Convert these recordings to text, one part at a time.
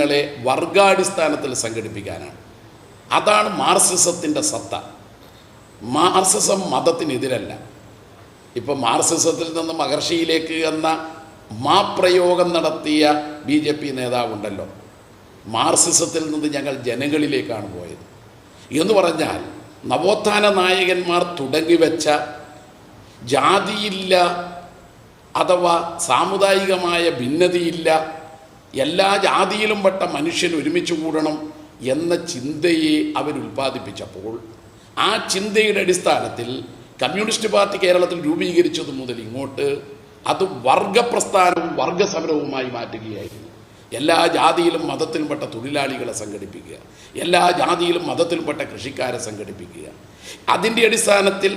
പ്രശ്നങ്ങളെ വർഗാടിസ്ഥാനത്തിൽ സംഘടിപ്പിക്കാനാണ്. അതാണ് മാർക്സിസത്തിൻ്റെ സത്ത. മാർക്സിസം മതത്തിനെതിരല്ല. ഇപ്പോൾ മാർക്സിസത്തിൽ നിന്ന് മഹർഷിയിലേക്ക് എന്ന മാപ്രയോഗം നടത്തിയ BJP നേതാവുണ്ടല്ലോ, മാർക്സിസത്തിൽ നിന്ന് ഞങ്ങൾ ജനങ്ങളിലേക്കാണ് പോയത് എന്ന് പറഞ്ഞാൽ നവോത്ഥാന നായകന്മാർ തുടങ്ങിവെച്ച ജാതിയില്ല അഥവാ സാമുദായികമായ ഭിന്നതയില്ല, എല്ലാ ജാതിയിലും പെട്ട മനുഷ്യൻ ഒരുമിച്ച് കൂടണം എന്ന ചിന്തയെ അവരുൽപ്പാദിപ്പിച്ചപ്പോൾ ആ ചിന്തയുടെ അടിസ്ഥാനത്തിൽ കമ്മ്യൂണിസ്റ്റ് പാർട്ടി കേരളത്തിൽ രൂപീകരിച്ചത് മുതൽ ഇങ്ങോട്ട് അത് വർഗപ്രസ്ഥാനവും വർഗസമരവുമായി മാറ്റുകയായിരുന്നു. എല്ലാ ജാതിയിലും മതത്തിലുംപ്പെട്ട തൊഴിലാളികളെ സംഘടിപ്പിക്കുക, എല്ലാ ജാതിയിലും മതത്തിലുംപ്പെട്ട കൃഷിക്കാരെ സംഘടിപ്പിക്കുക. അതിൻ്റെ അടിസ്ഥാനത്തിൽ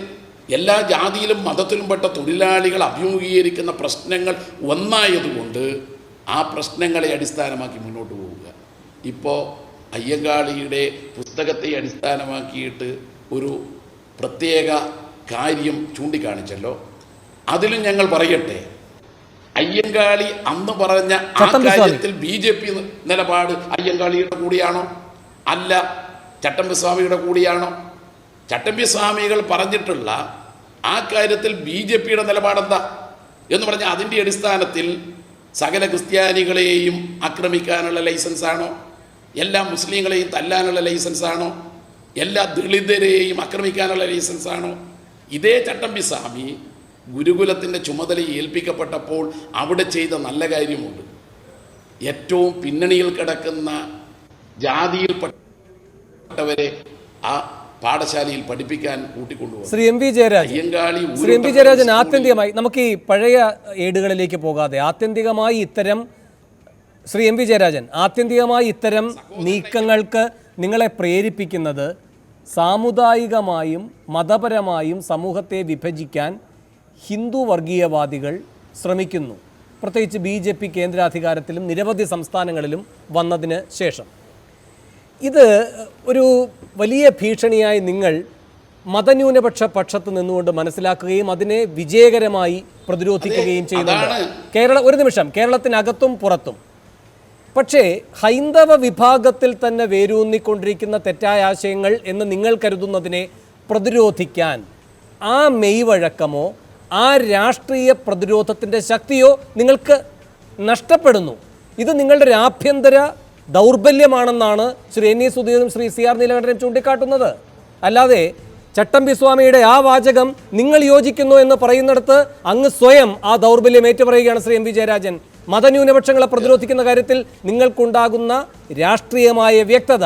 എല്ലാ ജാതിയിലും മതത്തിലുംപ്പെട്ട തൊഴിലാളികൾ അഭിമുഖീകരിക്കുന്ന പ്രശ്നങ്ങൾ ഒന്നായതുകൊണ്ട് ആ പ്രശ്നങ്ങളെ അടിസ്ഥാനമാക്കി മുന്നോട്ട് പോവുക. ഇപ്പോൾ അയ്യങ്കാളിയുടെ പുസ്തകത്തെ അടിസ്ഥാനമാക്കിയിട്ട് ഒരു പ്രത്യേക കാര്യം ചൂണ്ടിക്കാണിച്ചല്ലോ. അതിലും ഞങ്ങൾ പറയട്ടെ, അയ്യങ്കാളി അന്ന് പറഞ്ഞ ആ കാര്യത്തിൽ BJP നിലപാട് അയ്യങ്കാളിയുടെ കൂടിയാണോ? അല്ല, ചട്ടമ്പിസ്വാമിയുടെ കൂടിയാണോ? ചട്ടമ്പിസ്വാമികൾ പറഞ്ഞിട്ടുള്ള ആ കാര്യത്തിൽ BJPയുടെ നിലപാടെന്താ എന്ന് പറഞ്ഞാൽ അതിൻ്റെ അടിസ്ഥാനത്തിൽ സകല ക്രിസ്ത്യാനികളെയും ആക്രമിക്കാനുള്ള ലൈസൻസാണോ? എല്ലാ മുസ്ലിങ്ങളെയും തല്ലാനുള്ള ലൈസൻസാണോ? എല്ലാ ദളിതരെയും ആക്രമിക്കാനുള്ള ലൈസൻസാണോ? ഇതേ ചട്ടമ്പിസ്വാമി ഗുരുകുലത്തിൻ്റെ ചുമതല ഏൽപ്പിക്കപ്പെട്ടപ്പോൾ അവിടെ ചെയ്ത നല്ല കാര്യമുണ്ട്. ഏറ്റവും പിന്നണിയിൽ കിടക്കുന്ന ജാതിയിൽപ്പെട്ടവരെ ആ പാഠശാലയിൽ പഠിപ്പിക്കാൻ കൂട്ടിക്കൊണ്ടുപോകും. ശ്രീ എം വി ജയരാജൻ, ആത്യന്തികമായി നമുക്ക് ഈ പഴയ ഏടുകളിലേക്ക് പോകാതെ ആത്യന്തികമായി ഇത്തരം നീക്കങ്ങൾക്ക് നിങ്ങളെ പ്രേരിപ്പിക്കുന്നത് സാമുദായികമായും മതപരമായും സമൂഹത്തെ വിഭജിക്കാൻ ഹിന്ദു വർഗീയവാദികൾ ശ്രമിക്കുന്നു. പ്രത്യേകിച്ച് BJP കേന്ദ്രാധികാരത്തിലും നിരവധി സംസ്ഥാനങ്ങളിലും വന്നതിന് ശേഷം ഇത് ഒരു വലിയ ഭീഷണിയായി നിങ്ങൾ മതന്യൂനപക്ഷ പക്ഷത്ത് നിന്നുകൊണ്ട് മനസ്സിലാക്കുകയും അതിനെ വിജയകരമായി പ്രതിരോധിക്കുകയും ചെയ്യുന്നുണ്ട്. ഒരു നിമിഷം, കേരളത്തിനകത്തും പുറത്തും. പക്ഷേ ഹൈന്ദവ വിഭാഗത്തിൽ തന്നെ വേരൂന്നിക്കൊണ്ടിരിക്കുന്ന തെറ്റായ ആശയങ്ങൾ എന്ന് നിങ്ങൾ കരുതുന്നതിനെ പ്രതിരോധിക്കാൻ ആ മെയ്വഴക്കമോ ആ രാഷ്ട്രീയ പ്രതിരോധത്തിൻ്റെ ശക്തിയോ നിങ്ങൾക്ക് നഷ്ടപ്പെടുന്നു. ഇത് നിങ്ങളുടെ ഒരു ആഭ്യന്തര ദൗർബല്യമാണെന്നാണ് ശ്രീ NE സുധീറും ശ്രീ CR നീലകണ്ഠനും ചൂണ്ടിക്കാട്ടുന്നത്. അല്ലാതെ ചട്ടമ്പിസ്വാമിയുടെ ആ വാചകം നിങ്ങൾ യോജിക്കുന്നു എന്ന് പറയുന്നിടത്ത് അങ്ങ് സ്വയം ആ ദൗർബല്യം ഏറ്റുപറയുകയാണ്. ശ്രീ MV ജയരാജൻ, മതന്യൂനപക്ഷങ്ങളെ പ്രതിരോധിക്കുന്ന കാര്യത്തിൽ നിങ്ങൾക്കുണ്ടാകുന്ന രാഷ്ട്രീയമായ വ്യക്തത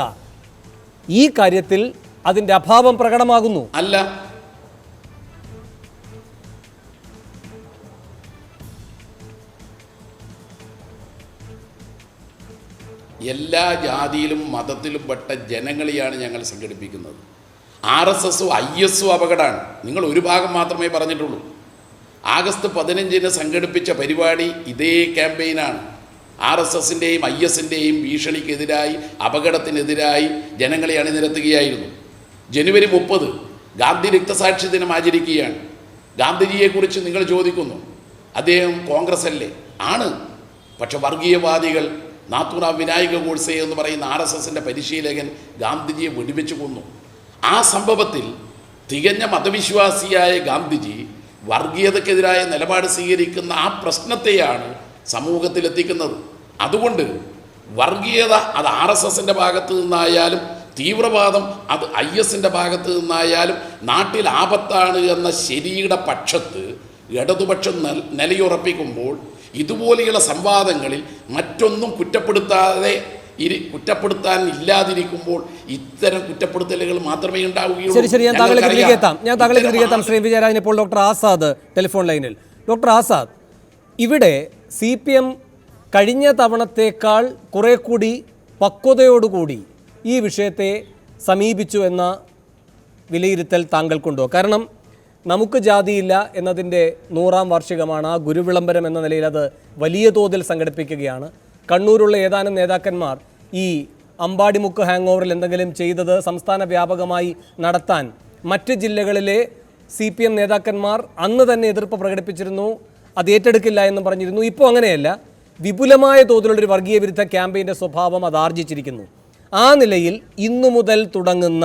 ഈ കാര്യത്തിൽ അതിൻ്റെ അഭാവം പ്രകടമാകുന്നു. അല്ല, എല്ലാ ജാതിയിലും മതത്തിലും പെട്ട ജനങ്ങളെയാണ് ഞങ്ങൾ സംഘടിപ്പിക്കുന്നത്. RSSും ISും അപകടമാണ്. നിങ്ങൾ ഒരു ഭാഗം മാത്രമേ പറഞ്ഞിട്ടുള്ളൂ. ആഗസ്റ്റ് 15-ന് സംഘടിപ്പിച്ച പരിപാടി ഇതേ ക്യാമ്പയിനാണ്. RSSൻ്റെയും ISൻ്റെയും ഭീഷണിക്കെതിരായി, അപകടത്തിനെതിരായി ജനങ്ങളെ അണിനിരത്തുകയായിരുന്നു. ജനുവരി 30 ഗാന്ധി രക്തസാക്ഷി ദിനം ആചരിക്കുകയാണ്. ഗാന്ധിജിയെക്കുറിച്ച് നിങ്ങൾ ചോദിക്കുന്നു, അദ്ദേഹം കോൺഗ്രസ് അല്ലേ? ആണ്. പക്ഷെ വർഗീയവാദികൾ നാഥുറാം വിനായക ഗോഡ്സെ എന്ന് പറയുന്ന RSSൻ്റെ പരിശീലകൻ ഗാന്ധിജിയെ വെടിവെച്ച് കൊന്നു. ആ സംഭവത്തിൽ തികഞ്ഞ മതവിശ്വാസിയായ ഗാന്ധിജി വർഗീയതക്കെതിരായ നിലപാട് സ്വീകരിക്കുന്ന ആ പ്രശ്നത്തെയാണ് സമൂഹത്തിലെത്തിക്കുന്നത്. അതുകൊണ്ട് വർഗീയത അത് RSSൻ്റെ ഭാഗത്തു നിന്നായാലും തീവ്രവാദം അത് ISൻ്റെ ഭാഗത്ത് നിന്നായാലും നാട്ടിൽ ആപത്താണ് എന്ന ശരിയുടെ പക്ഷത്ത് ഇടതുപക്ഷം നിലയുറപ്പിക്കുമ്പോൾ ഇതുപോലെയുള്ള സംവാദങ്ങളിൽ മറ്റൊന്നും കുറ്റപ്പെടുത്താൻ ഇല്ലാതിരിക്കുമ്പോൾ ഇത്തരം കുറ്റപ്പെടുത്തലുകൾ മാത്രമേ ഉണ്ടാവുകയുള്ളൂ. ഞാൻ താങ്കളെ തിരികെത്താം. ശ്രീ വിജയരാജൻ, ഇപ്പോൾ ഡോക്ടർ ആസാദ് ടെലിഫോൺ ലൈനിൽ. ഡോക്ടർ ആസാദ്, ഇവിടെ CPM കഴിഞ്ഞ തവണത്തേക്കാൾ കുറെ കൂടി പക്വതയോടുകൂടി ഈ വിഷയത്തെ സമീപിച്ചു എന്ന വിലയിരുത്തൽ താങ്കൾക്കുണ്ടോ? കാരണം നമുക്ക് ജാതിയില്ല എന്നതിൻ്റെ 100ാം വാർഷികമാണ്. ആ ഗുരുവിളംബരം എന്ന നിലയിൽ അത് വലിയ തോതിൽ സംഘടിപ്പിക്കുകയാണ്. കണ്ണൂരുള്ള ഏതാനും നേതാക്കന്മാർ ഈ അമ്പാടിമുക്ക് ഹാങ് ഓവറിൽ എന്തെങ്കിലും ചെയ്തത് സംസ്ഥാന വ്യാപകമായി നടത്താൻ മറ്റ് ജില്ലകളിലെ CPM നേതാക്കന്മാർ അന്ന് തന്നെ എതിർപ്പ് പ്രകടിപ്പിച്ചിരുന്നു, അത് ഏറ്റെടുക്കില്ല എന്നും പറഞ്ഞിരുന്നു. ഇപ്പോൾ അങ്ങനെയല്ല. വിപുലമായ തോതിലുള്ളൊരു വർഗീയ വിരുദ്ധ ക്യാമ്പയിൻ്റെ സ്വഭാവം അത് ആർജിച്ചിരിക്കുന്നു. ആ നിലയിൽ ഇന്നു മുതൽ തുടങ്ങുന്ന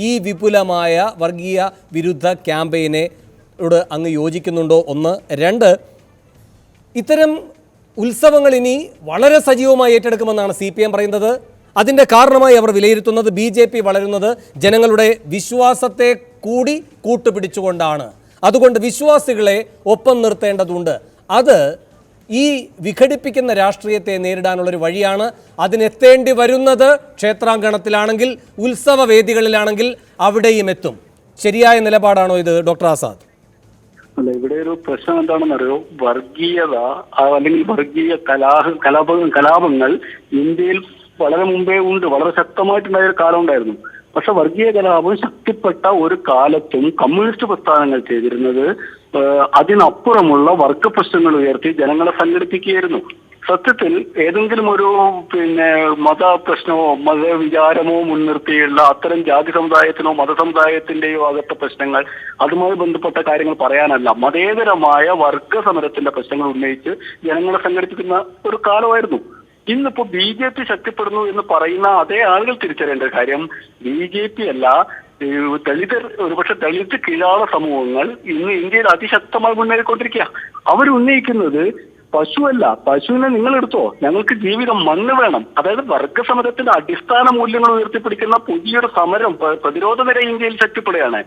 ഈ വിപുലമായ വർഗീയ വിരുദ്ധ ക്യാമ്പയിനോട് അങ്ങ് യോജിക്കുന്നുണ്ടോ? ഒന്ന്. രണ്ട്, ഇത്തരം ഉത്സവങ്ങൾ ഇനി വളരെ സജീവമായി ഏറ്റെടുക്കുമെന്നാണ് CPM പറയുന്നത്. അതിൻ്റെ കാരണമായി അവർ വിലയിരുത്തുന്നത് BJP വളരുന്നത് ജനങ്ങളുടെ വിശ്വാസത്തെ കൂടി കൂട്ടുപിടിച്ചുകൊണ്ടാണ്. അതുകൊണ്ട് വിശ്വാസികളെ ഒപ്പം നിർത്തേണ്ടതുണ്ട്. അത് ഈ വിഘടിപ്പിക്കുന്ന രാഷ്ട്രീയത്തെ നേരിടാനുള്ളൊരു വഴിയാണ്. അതിനെത്തേണ്ടി വരുന്നത് ക്ഷേത്രാങ്കണത്തിലാണെങ്കിൽ, ഉത്സവവേദികളിലാണെങ്കിൽ അവിടെയും എത്തും. ശരിയായ നിലപാടാണോ ഇത്, ഡോക്ടർ ആസാദ്? അല്ല, ഇവിടെ ഒരു പ്രശ്നം എന്താണെന്നറിയോ? വർഗീയത അല്ലെങ്കിൽ വർഗീയ കലാപങ്ങൾ ഇന്ത്യയിൽ വളരെ മുമ്പേ ഉണ്ട്. വളരെ ശക്തമായിട്ടുണ്ടായ ഒരു കാലം ഉണ്ടായിരുന്നു. പക്ഷെ വർഗീയ കലാപം ശക്തിപ്പെട്ട ഒരു കാലത്തും കമ്മ്യൂണിസ്റ്റ് പ്രസ്ഥാനങ്ങൾ ചെയ്തിരുന്നത് അതിനപ്പുറമുള്ള വർഗ പ്രശ്നങ്ങൾ ഉയർത്തി ജനങ്ങളെ സംഘടിപ്പിക്കുകയായിരുന്നു. സത്യത്തിൽ ഏതെങ്കിലും ഒരു മത പ്രശ്നമോ മതവിചാരമോ മുൻനിർത്തിയുള്ള അത്തരം ജാതി സമുദായത്തിനോ മതസമുദായത്തിന്റെയോ അകത്തെ പ്രശ്നങ്ങൾ, അതുമായി ബന്ധപ്പെട്ട കാര്യങ്ങൾ പറയാനല്ല, മതേതരമായ വർഗ സമരത്തിന്റെ പ്രശ്നങ്ങൾ ഉന്നയിച്ച് ജനങ്ങളെ സംഘടിപ്പിക്കുന്ന ഒരു കാലമായിരുന്നു. ഇന്നിപ്പോ BJP ശക്തിപ്പെടുന്നു എന്ന് പറയുന്ന അതേ ആളുകൾ തിരിച്ചറിയേണ്ട കാര്യം, BJP അല്ല, ദളിതർ, ഒരുപക്ഷെ ദളിത് കീഴാള സമൂഹങ്ങൾ ഇന്ന് ഇന്ത്യയിൽ അതിശക്തമായി മുന്നേറിക്കൊണ്ടിരിക്കുക. അവരുന്നയിക്കുന്നത് പശുവല്ല, പശുവിനെ നിങ്ങൾ എടുത്തോ, ഞങ്ങൾക്ക് ജീവിതം മണ്ണ് വേണം. അതായത് വർഗസമരത്തിന്റെ അടിസ്ഥാന മൂല്യങ്ങൾ ഉയർത്തിപ്പിടിക്കുന്ന പുതിയൊരു സമരം, പ്രതിരോധ നിര ഇന്ത്യയിൽ ശക്തിപ്പെടുകയാണ്.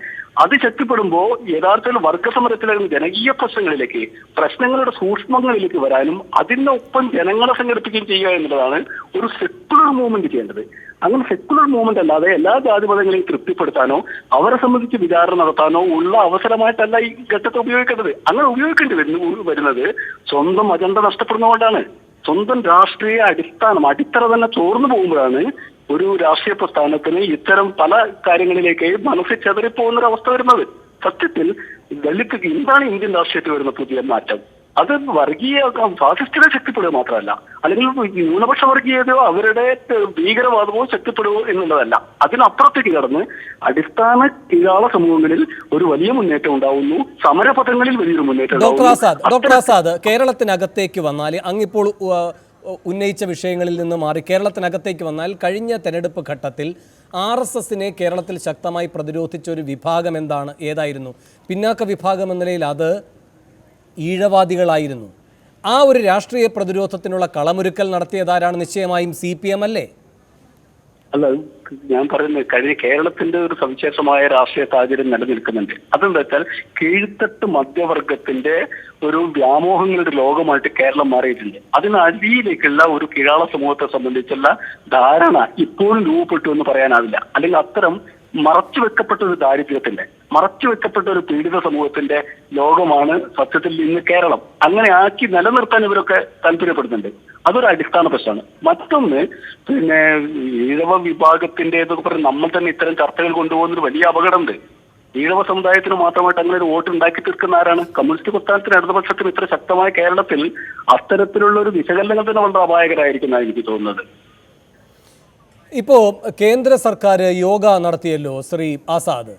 അത് ശക്തിപ്പെടുമ്പോൾ യഥാർത്ഥത്തിൽ വർഗസമരത്തിലെ ജനകീയ പ്രശ്നങ്ങളിലേക്ക്, പ്രശ്നങ്ങളുടെ സൂക്ഷ്മങ്ങളിലേക്ക് വരാനും അതിനൊപ്പം ജനങ്ങളെ സംഘടിപ്പിക്കുകയും ചെയ്യുക എന്നുള്ളതാണ് ഒരു സെക്കുലർ മൂവ്മെന്റ് ചെയ്യേണ്ടത്. അങ്ങനെ സെക്കുലർ മൂവ്മെന്റ് അല്ലാതെ എല്ലാ ജാതിമതങ്ങളെയും തൃപ്തിപ്പെടുത്താനോ അവരെ സംബന്ധിച്ച് വിചാരണ നടത്താനോ ഉള്ള അവസരമായിട്ടല്ല ഈ ഘട്ടത്തെ ഉപയോഗിക്കേണ്ടത്. അങ്ങനെ ഉപയോഗിക്കേണ്ടി വരുന്നത് സ്വന്തം അജണ്ട നഷ്ടപ്പെടുന്നതുകൊണ്ടാണ്. സ്വന്തം രാഷ്ട്രീയ അടിത്തറ തന്നെ ചോർന്നു പോകുമ്പോഴാണ് ഒരു രാഷ്ട്രീയ പ്രസ്ഥാനത്തിന് ഇത്തരം പല കാര്യങ്ങളിലേക്ക് മനസ്സിൽ ചെതറിപ്പോകുന്നൊരവസ്ഥ വരുന്നത്. സത്യത്തിൽ ദളിത് എന്താണ് ഇന്ത്യൻ രാഷ്ട്രീയത്തിൽ വരുന്ന പുതിയ മാറ്റം? അത് വർഗീയ ഫാസിസ്റ്റുകളെ ശക്തിപ്പെടുക മാത്രമല്ല, അല്ലെങ്കിൽ ന്യൂനപക്ഷ വർഗീയതയോ അവരുടെ ഭീകരവാദമോ ശക്തിപ്പെടുവോ എന്നുള്ളതല്ല. അതിനപ്പുറത്തേക്ക് കടന്ന് അടിസ്ഥാന കീഴാള സമൂഹങ്ങളിൽ ഒരു വലിയ മുന്നേറ്റം ഉണ്ടാവുന്നു, സമരപഥങ്ങളിൽ വലിയൊരു മുന്നേറ്റം. ഡോക്ടർ ആസാദ്, കേരളത്തിനകത്തേക്ക് വന്നാൽ, അങ്ങിപ്പോൾ ഉന്നയിച്ച വിഷയങ്ങളിൽ നിന്ന് മാറി കേരളത്തിനകത്തേക്ക് വന്നാൽ, കഴിഞ്ഞ തെരഞ്ഞെടുപ്പ് ഘട്ടത്തിൽ RSSനെ കേരളത്തിൽ ശക്തമായി പ്രതിരോധിച്ച ഒരു വിഭാഗം ഏതായിരുന്നു? പിന്നാക്ക വിഭാഗം എന്ന നിലയിൽ അത് ഈഴവാദികളായിരുന്നു. ആ ഒരു രാഷ്ട്രീയ പ്രതിരോധത്തിനുള്ള കളമൊരുക്കൽ നടത്തിയതാരാണ്? നിശ്ചയമായും CPM അല്ലേ? അല്ല, ഞാൻ പറയുന്നത് കഴിഞ്ഞ കേരളത്തിന്റെ ഒരു സവിശേഷമായ രാഷ്ട്രീയ സാഹചര്യം നിലനിൽക്കുന്നുണ്ട്. അതെന്താ വെച്ചാൽ കീഴ്ത്തട്ട് മധ്യവർഗത്തിന്റെ ഒരു വ്യാമോഹങ്ങളുടെ ലോകമായിട്ട് കേരളം മാറിയിട്ടുണ്ട്. അതിനടിയിലേക്കുള്ള ഒരു കീഴാള സമൂഹത്തെ സംബന്ധിച്ചുള്ള ധാരണ ഇപ്പോഴും രൂപപ്പെട്ടു എന്ന് പറയാനാവില്ല. അല്ലെങ്കിൽ അത്തരം മറച്ചുവെക്കപ്പെട്ട ഒരു ദാരിദ്ര്യത്തിന്റെ, മറച്ചുവെക്കപ്പെട്ട ഒരു പീഡിത സമൂഹത്തിന്റെ ലോകമാണ് സത്യത്തിൽ ഇന്ന് കേരളം. അങ്ങനെ ആക്കി നിലനിർത്താൻ ഇവരൊക്കെ താല്പര്യപ്പെടുന്നുണ്ട്. അതൊരു അടിസ്ഥാന പ്രശ്നമാണ്. മറ്റൊന്ന് ഈഴവ വിഭാഗത്തിൻ്റെതൊക്കെ പറഞ്ഞ് നമ്മൾ തന്നെ ഇത്തരം ചർച്ചകൾ കൊണ്ടുപോകുന്നൊരു വലിയ അപകടമുണ്ട്. ഈഴവ സമുദായത്തിന് മാത്രമായിട്ട് അങ്ങനെ ഒരു വോട്ട് ഉണ്ടാക്കി തീർക്കുന്ന ആരാണ്? കമ്മ്യൂണിസ്റ്റ് പ്രസ്ഥാനത്തിന്, ഇടതുപക്ഷത്തിന് ഇത്ര ശക്തമായ കേരളത്തിൽ അത്തരത്തിലുള്ള ഒരു വിശകലനങ്ങൾ തന്നെ വളരെ അപായകരമായിരിക്കുന്നതാണ് എനിക്ക് തോന്നുന്നത്. ഇപ്പോൾ കേന്ദ്ര സർക്കാർ യോഗ നടത്തിയല്ലോ ശ്രീ ആസാദ്,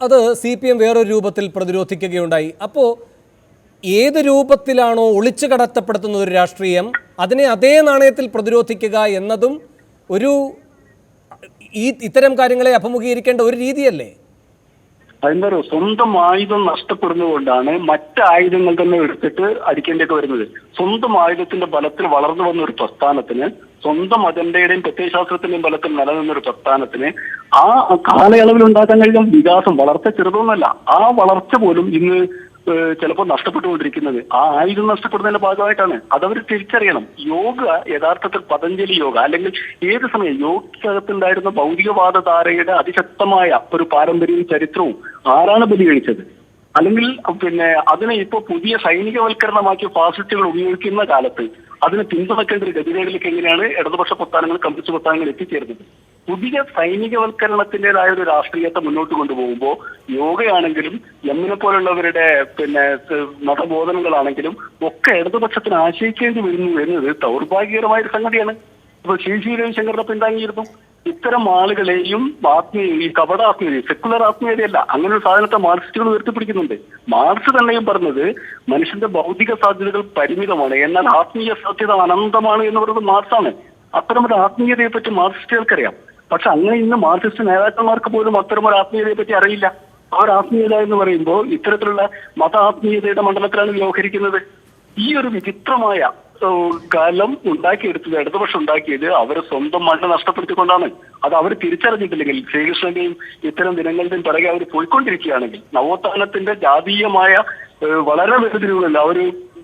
അത് CPM വേറൊരു രൂപത്തിൽ പ്രതിരോധിക്കുകയുണ്ടായി. അപ്പോൾ ഏത് രൂപത്തിലാണോ ഒളിച്ചു കടത്തപ്പെടുത്തുന്ന ഒരു രാഷ്ട്രീയം, അതിനെ അതേ നാണയത്തിൽ പ്രതിരോധിക്കുക എന്നതും ഇത്തരം കാര്യങ്ങളെ അഭിമുഖീകരിക്കേണ്ട ഒരു രീതിയല്ലേ? അതെന്താ പറയുക, സ്വന്തം ആയുധം നഷ്ടപ്പെടുന്നതുകൊണ്ടാണ് മറ്റ് ആയുധങ്ങൾ തന്നെ എടുത്തിട്ട് അടിക്കേണ്ടിയൊക്കെ വരുന്നത്. സ്വന്തം ആയുധത്തിന്റെ ബലത്തിൽ വളർന്നു വന്ന ഒരു പ്രസ്ഥാനത്തിന്, സ്വന്തം അജണ്ടയുടെയും പ്രത്യയശാസ്ത്രത്തിന്റെയും ബലത്തിൽ നിലനിന്നൊരു പ്രസ്ഥാനത്തിന് ആ കാലയളവിൽ ഉണ്ടാക്കാൻ കഴിയുന്ന വികാസം, വളർച്ച ചെറുതൊന്നുമല്ല. ആ വളർച്ച പോലും ഇന്ന് ചിലപ്പോൾ നഷ്ടപ്പെട്ടുകൊണ്ടിരിക്കുന്നത് ആ ആയുധം നഷ്ടപ്പെടുന്നതിന്റെ ഭാഗമായിട്ടാണ്. അതവർ തിരിച്ചറിയണം. യോഗ യഥാർത്ഥത്തിൽ പതഞ്ജലി യോഗ, അല്ലെങ്കിൽ ഏത് സമയം യോഗത്തിനകത്തുണ്ടായിരുന്ന ഭൗതികവാദ ധാരയുടെ അതിശക്തമായ ഒരു പാരമ്പര്യവും ചരിത്രവും ആരാണ് ബലി കഴിച്ചത്? അല്ലെങ്കിൽ അതിനെ ഇപ്പോൾ പുതിയ സൈനികവൽക്കരണമാക്കി ഫാസിസ്റ്റുകൾ ഉപയോഗിക്കുന്ന കാലത്ത് അതിനെ പിന്തുണക്കേണ്ട ഒരു ഗതികേടിലേക്ക് എങ്ങനെയാണ് ഇടതുപക്ഷ പ്രസ്ഥാനങ്ങൾ, കമ്മ്യൂണിസ്റ്റ് പ്രസ്ഥാനങ്ങൾ എത്തിച്ചേർന്നത്? പുതിയ സൈനികവൽക്കരണത്തിൻ്റെതായ ഒരു രാഷ്ട്രീയത്തെ മുന്നോട്ട് കൊണ്ടുപോകുമ്പോൾ യോഗയാണെങ്കിലും എമ്മിനെ പോലുള്ളവരുടെ മതബോധനങ്ങളാണെങ്കിലും ഒക്കെ ഇടതുപക്ഷത്തിന് ആശ്രയിക്കേണ്ടി വരുന്നു എന്നത് ദൗർഭാഗ്യകരമായ ഒരു സംഗതിയാണ്. ഇപ്പൊ ശ്രീ രവിശങ്കറിനെ പിന്താങ്ങിയിരുന്നു. ഇത്തരം ആളുകളെയും ഈ കപട ആത്മീയത, സെക്കുലർ ആത്മീയതയല്ല, അങ്ങനെ ഒരു സാധനത്തെ മാർക്സിസ്റ്റുകൾ ഉയർത്തിപ്പിടിക്കുന്നുണ്ട്. മാർക്സ് തന്നെയും പറഞ്ഞത് മനുഷ്യന്റെ ഭൗതിക സാധ്യതകൾ പരിമിതമാണ്, എന്നാൽ ആത്മീയ സാധ്യത അനന്തമാണ് എന്ന് പറയുന്നത് മാർക്സാണ്. അത്തരമൊരു ആത്മീയതയെ പറ്റി മാർക്സിസ്റ്റുകൾക്കറിയാം. പക്ഷെ അങ്ങനെ ഇന്ന് മാർക്സിസ്റ്റ് നേതാക്കന്മാർക്ക് പോലും അത്തരമൊരു ആത്മീയതയെ പറ്റി അറിയില്ല. ആ ഒരു ആത്മീയത എന്ന് പറയുമ്പോൾ ഇത്തരത്തിലുള്ള മത ആത്മീയതയുടെ മണ്ഡലത്തിലാണ് വ്യവഹരിക്കുന്നത്. ഈ ഒരു വിചിത്രമായ കാലം ഉണ്ടാക്കിയെടുത്തത്, ഇടതുപക്ഷം ഉണ്ടാക്കിയത് അവരെ സ്വന്തം മണ്ണ് നഷ്ടപ്പെടുത്തിക്കൊണ്ടാണ്. അത് അവർ തിരിച്ചറിഞ്ഞിട്ടില്ലെങ്കിൽ, ശ്രീകൃഷ്ണന്റെയും ഇത്തരം ദിനങ്ങളുടെയും പിറകെ അവർ പോയിക്കൊണ്ടിരിക്കുകയാണെങ്കിൽ, നവോത്ഥാനത്തിന്റെ ജാതീയമായ വളരെ വേദനകളിൽ അവർ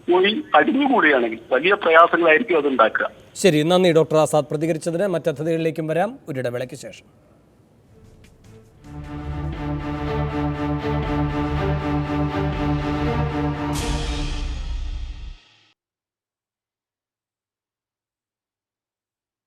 പോയി അടിഞ്ഞുകൂടുകയാണെങ്കിൽ വലിയ പ്രയാസങ്ങളായിരിക്കും അത് ഉണ്ടാക്കുക. ശരി, നന്ദി ഡോക്ടർ ആസാദ് പ്രതികരിച്ചതിന്. മറ്റതിഥികളിലേക്കും വരാം ഒരിടവേളയ്ക്ക് ശേഷം.